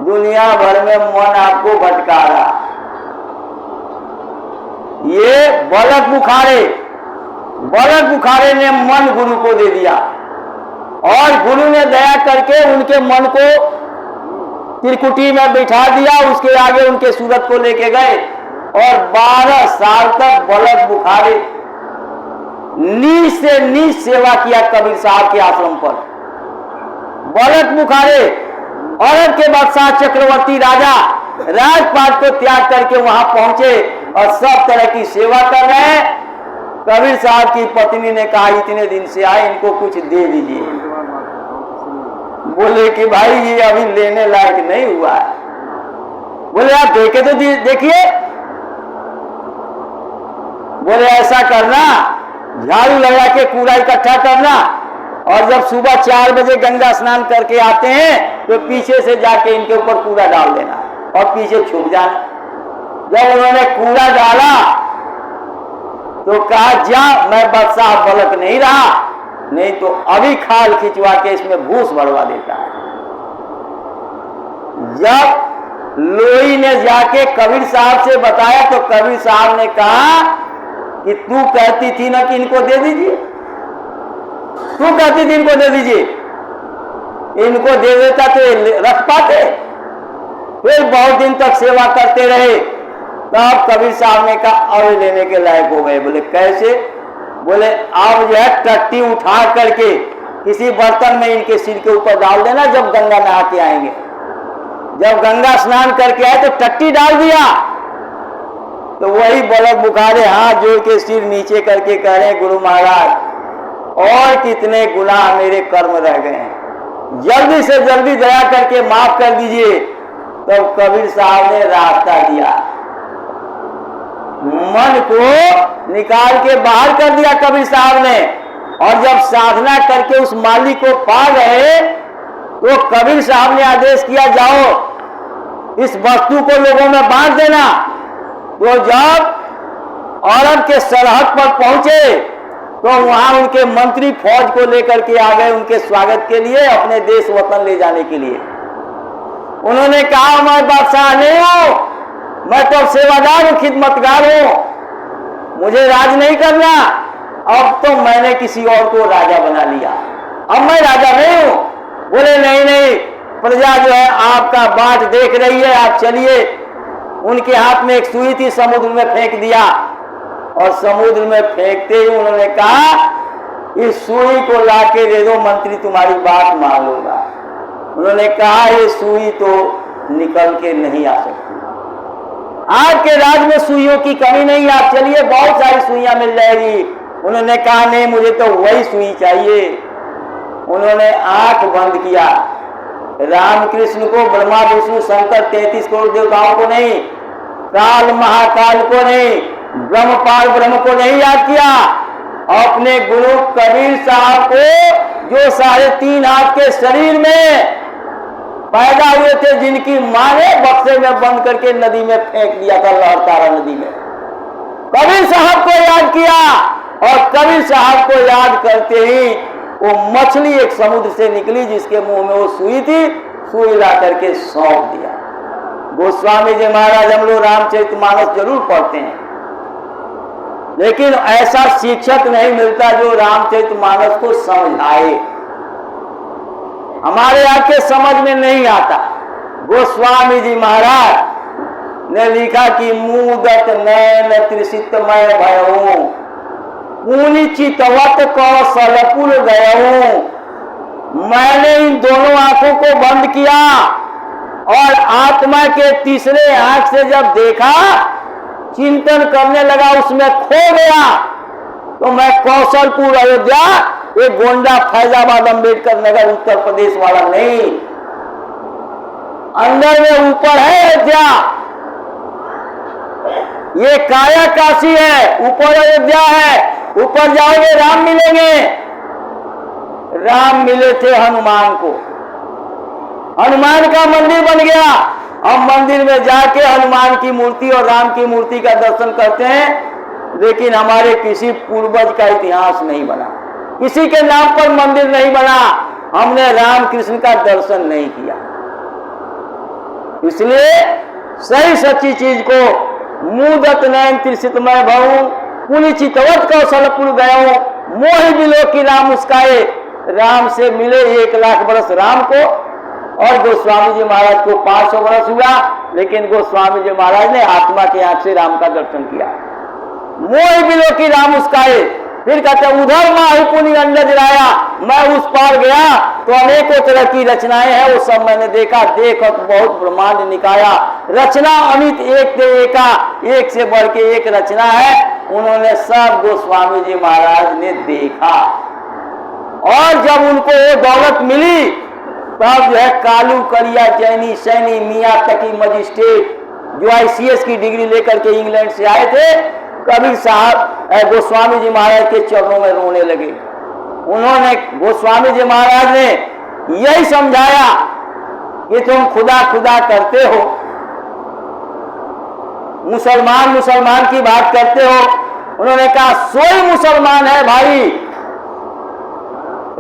दुनिया भर में मन आपको भटका रहा। ये बलक बुखारे ने मन गुरु को दे दिया और गुरु ने दया करके उनके मन को त्रिकुटी में बैठा दिया, उसके आगे उनके सूरत को लेके गए और 12 साल तक बलक बुखारे नीच से नीच सेवा किया कबीर साहब के आश्रम पर। बलक बुखारे और के बादशाह चक्रवर्ती राजा राजपाट को त्याग करके वहां पहुंचे और सब तरह की सेवा कर रहे हैं। कबीर साहब की पत्नी ने कहा इतने दिन से आए, इनको कुछ दे दीजिए। बोले कि भाई ये अभी लेने लायक नहीं हुआ है। बोले आप देखे तो देखिए। बोले ऐसा करना, झाड़ू लगा के कूड़ा इकट्ठा करना और जब सुबह 4 बजे गंगा स्नान करके आते हैं तो पीछे से जाके इनके ऊपर कूड़ा डाल देना और पीछे छुप जाना। जब उन्होंने कूड़ा डाला तो कहा जा, मैं बादशाह बलक नहीं रहा, नहीं तो अभी खाल खिंचवा के इसमें भूस भरवा देता है। जब लोई ने जाके कबीर साहब से बताया तो कबीर साहब ने कहा कि तू कहती थी ना कि इनको दे दीजिए, तू कहती थी इनको दे दीजिए, इनको दे देता तो रख पाते। फिर बहुत दिन तक सेवा करते रहे, तब कबीर साहब ने कहा अब लेने के लायक हो गए। बोले कैसे? बोले आप जो है टट्टी उठा करके किसी बर्तन में इनके सिर के ऊपर डाल देना, जब गंगा नहा के आएंगे। जब गंगा स्नान करके आए तो टट्टी डाल दिया तो वही बलक बुखारे हाथ जोड़ के सिर नीचे करके कह रहे हैं गुरु महाराज और कितने गुनाह मेरे कर्म रह गए हैं, जल्दी से जल्दी दया करके माफ कर दीजिए। तब तो कबीर साहब ने रास्ता दिया, मन को निकाल के बाहर कर दिया कबीर साहब ने। और जब साधना करके उस मालिक को पा गए तो कबीर साहब ने आदेश किया जाओ इस वस्तु को लोगों में बांट देना। तो जब अरब के सरहद पर पहुंचे तो वहां उनके मंत्री फौज को लेकर के आ गए उनके स्वागत के लिए, अपने देश वतन ले जाने के लिए। उन्होंने कहा मैं बादशाह नहीं हूं, मैं तो सेवादार हूं, खिदमतगार हूं, मुझे राज नहीं करना। अब तो मैंने किसी और को राजा बना लिया, अब मैं राजा नहीं हूं। बोले नहीं नहीं, प्रजा जो है आपका बाट देख रही है, आप चलिए। उनके हाथ में एक सुई थी, समुद्र में फेंक दिया और समुद्र में फेंकते ही उन्होंने कहा इस सुई को लाके दे दो, मंत्री तुम्हारी बात मान लूंगा। उन्होंने कहा ये सुई तो निकल के नहीं आ सकती, आपके राज में सुइयों की कमी नहीं, आप चलिए बहुत सारी सुइयां मिल जाएगी। उन्होंने कहा नहीं मुझे तो वही सुई चाहिए। उन्होंने आंख बंद किया, रामकृष्ण को, ब्रह्मा विष्णु शंकर 33 करोड़ देवताओं को नहीं, काल महाकाल को नहीं, ब्रह्मपाल ब्रह्म को नहीं याद किया, अपने गुरु कबीर साहब को जो 3.5 हाथ के शरीर में पैदा हुए थे, जिनकी मां ने बक्से में बंद करके नदी में फेंक दिया था, लहरतारा नदी में, कबीर साहब को याद किया। और कबीर साहब को याद करते ही वो मछली एक समुद्र से निकली जिसके मुंह में वो सुई थी, सुई ला करके सौंप दिया। गोस्वामी जी महाराज हम लोग रामचरितमानस जरूर पढ़ते हैं, लेकिन ऐसा शिक्षक नहीं मिलता जो रामचरितमानस को समझाए। हमारे यहाँ के समझ में नहीं आता। गोस्वामी जी महाराज ने लिखा कि मूदत नैन त्रिसितमय भयऊ, पूनी चितवत कौशलपुर गयऊ। मैंने इन दोनों आंखों को बंद किया और आत्मा के तीसरे आंख से जब देखा, चिंतन करने लगा, उसमें खो गया। तो मैं कौशलपुर अयोध्या, एक गोंडा फैजाबाद अम्बेडकर नगर उत्तर प्रदेश वाला नहीं, अंदर में ऊपर है अयोध्या, ये काया काशी है, ऊपर अयोध्या है, ऊपर जाओगे राम मिलेंगे। राम मिले थे हनुमान को, हनुमान का मंदिर बन गया। हम मंदिर में जाके हनुमान की मूर्ति और राम की मूर्ति का दर्शन करते हैं, लेकिन हमारे किसी पूर्वज का इतिहास नहीं बना, किसी के नाम पर मंदिर नहीं बना, हमने राम कृष्ण का दर्शन नहीं किया। इसलिए सही सच्ची चीज को मुदत नयन त्रिशितमय भऊ पुनि चितवत कौशलपुर गयो मोहि बिलो की राम मुस्काए। राम से मिले 1,00,000 बरस राम को, और गोस्वामी जी महाराज को 500 बरस हुआ, लेकिन गोस्वामी जी महाराज ने आत्मा की आंख से राम का दर्शन किया। मोहि बिलो की राम मुस्काए। फिर कहते उधर माही पुनि अंडज राया, मैं उस पार गया तो अनेकों तरह की रचनाएं हैं, वो सब मैंने देखा, देख बहुत ब्रह्मांड निकाया। रचना अमित एक से एका, एक से बढ़ के एक रचना है, उन्होंने सब गोस्वामी जी महाराज ने देखा। और जब उनको वो दौलत मिली, तब जो है कालू करिया जैनी सैनी मियाँ तकी मजिस्ट्रेट जो ICS की डिग्री लेकर के इंग्लैंड से आए थे, कबीर साहब गोस्वामी जी महाराज के चरणों में रोने लगे। उन्होंने गोस्वामी जी महाराज ने यही समझाया कि तुम खुदा खुदा करते हो, मुसलमान मुसलमान की बात करते हो। उन्होंने कहा सोई मुसलमान है भाई,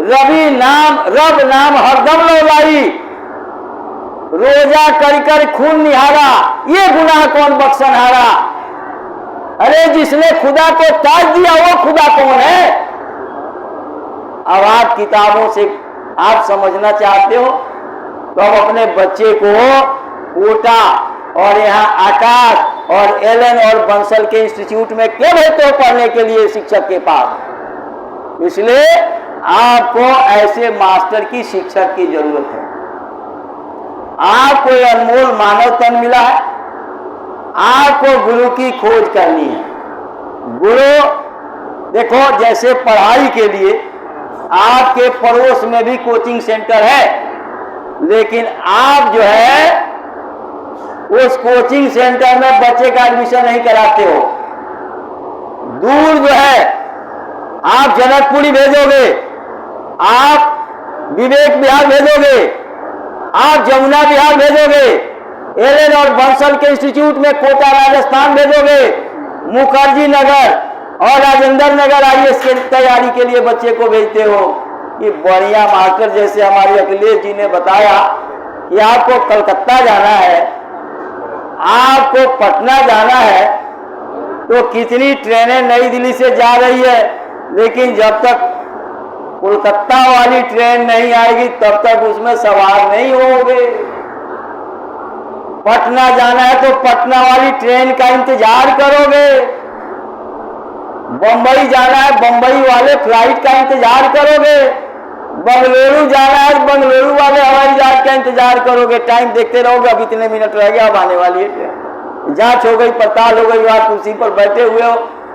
रब नाम हरदम लौलाई, रोजा कर कर खून निहारा, ये गुनाह कौन बख्शन हारा। अरे जिसने खुदा को ताज दिया वो खुदा कौन है। अब आप किताबों से आप समझना चाहते हो तो अब अपने बच्चे को कोटा और यहाँ आकाश और एलन और बंसल के इंस्टीट्यूट में क्यों भेजते हो पढ़ने के लिए शिक्षक के पास। इसलिए आपको ऐसे मास्टर की, शिक्षक की जरूरत है। आपको अनमोल मानव तन मिला है, आपको गुरु की खोज करनी है। गुरु देखो, जैसे पढ़ाई के लिए आपके पड़ोस में भी कोचिंग सेंटर है, लेकिन आप जो है उस कोचिंग सेंटर में बच्चे का एडमिशन नहीं कराते हो। दूर जो है आप जनकपुरी भेजोगे, आप विवेक विहार भेजोगे, आप जमुना विहार भेजोगे, एलन और बंसल के इंस्टीट्यूट में कोटा राजस्थान भेजोगे, मुखर्जी नगर और राजेंद्र नगर IAS की तैयारी के लिए बच्चे को भेजते हो। कि बढ़िया मास्टर जैसे हमारे अखिलेश जी ने बताया कि आपको कलकत्ता जाना है, आपको पटना जाना है, तो कितनी ट्रेनें नई दिल्ली से जा रही है, लेकिन जब तक कोलकाता वाली ट्रेन नहीं आएगी तब तक उसमें सवार नहीं होंगे। पटना जाना है तो पटना वाली ट्रेन का इंतजार करोगे, बंबई जाना है बंबई वाले फ्लाइट का इंतजार करोगे, बंगलुरु जाना है बंगलुरु वाले हवाई जहाज का इंतजार करोगे। टाइम देखते रहोगे, अब इतने मिनट रह गया, अब आने वाली है ट्रेन। जांच हो गई, पड़ताल हो गई, आप कुर्सी पर बैठे हुए हो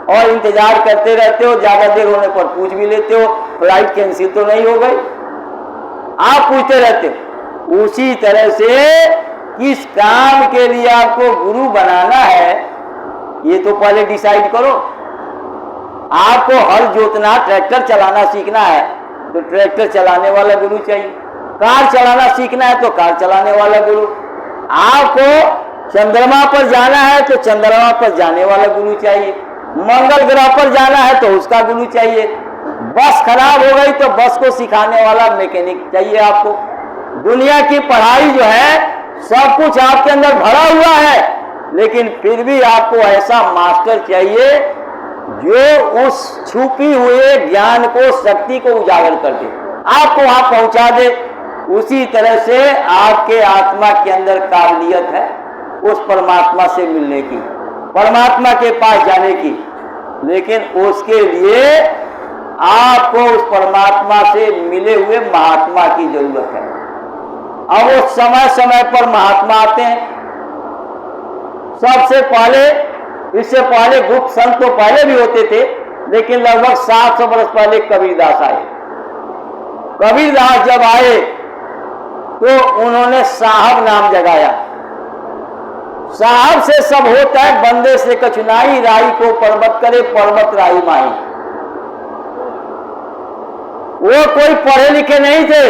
और इंतजार करते रहते हो, ज्यादा देर होने पर पूछ भी लेते हो फ्लाइट कैंसिल तो नहीं हो गई, आप पूछते रहते हो। उसी तरह से किस काम के लिए आपको गुरु बनाना है ये तो पहले डिसाइड करो। आपको हल जोतना, ट्रैक्टर चलाना सीखना है तो ट्रैक्टर चलाने वाला गुरु चाहिए, कार चलाना सीखना है तो कार चलाने वाला गुरु, आपको चंद्रमा पर जाना है तो चंद्रमा पर जाने वाला गुरु चाहिए, मंगल ग्रह पर जाना है तो उसका गुरु चाहिए, बस खराब हो गई तो बस को सिखाने वाला मैकेनिक चाहिए आपको। दुनिया की पढ़ाई जो है सब कुछ आपके अंदर भरा हुआ है, लेकिन फिर भी आपको ऐसा मास्टर चाहिए जो उस छुपी हुए ज्ञान को, शक्ति को उजागर कर दे, आपको वहां पहुंचा दे। उसी तरह से आपके आत्मा के अंदर काबिलियत है उस परमात्मा से मिलने की, परमात्मा के पास जाने की, लेकिन उसके लिए आपको उस परमात्मा से मिले हुए महात्मा की जरूरत है। अब वो समय समय पर महात्मा आते हैं। सबसे पहले, इससे पहले गुप्त संत तो पहले भी होते थे, लेकिन लगभग 700 वर्ष पहले कबीरदास आए। कबीरदास जब आए तो उन्होंने साहब नाम जगाया। साहब से सब होता है, बंदे से कछुनाई, राई को पर्वत करे, पर्वत राई माई। वो कोई पढ़े लिखे नहीं थे,